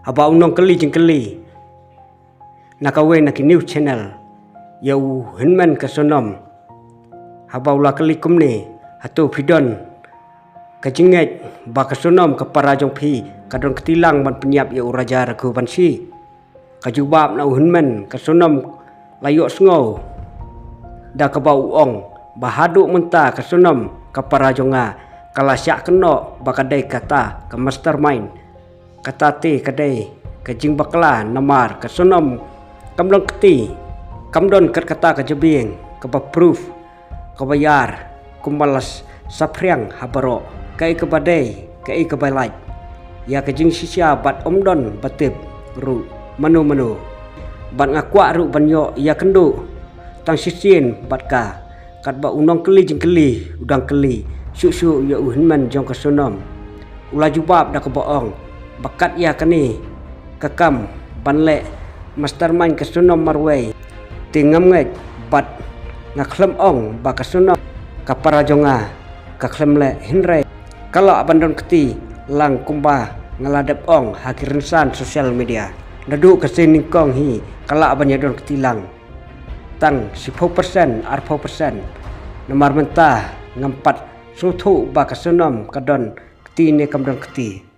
haba unong keli jeng keli nakawe naki news channel yau henman kasonom haba ula keli kumne hatu pidon kajinget ba kasonom kapara jong pi kadon ketilang ban penyiap yau raja ragu bansi kajubab na henman kasonom layok sengo da kabau ong bahaduk mentah kasonom kapara jonga kala syak keno bakadai kata ke mastermind kata te kadai ke jing bakla namar ke sonom kamdon keti kamdon kat kata ke jebing ke proof ke bayar kumalas sapriang habaro kai ke badai kai ke balai ya ke jing sisia bat omdon batib ru manu bat ngakwa ru banyo ya kendu tang sisin bat ka kat ba unong keli jing keli udang keli syuk ya uhinman jong kasonom ula jubab dak boong bakat ya kani kakam banle mastermind kasonom marway tingam ngek bat ngaklem ong ba kasonom kapara jonga kaklem le hinre kalau abandon keti lang kumba ngaladep ong hakirinsan sosial media nadu kesining kong hi kalau abanyadon ketilang tang 10% 40% nomor mentah ngampat sutu ba kasonom kadon keti ne kamdon keti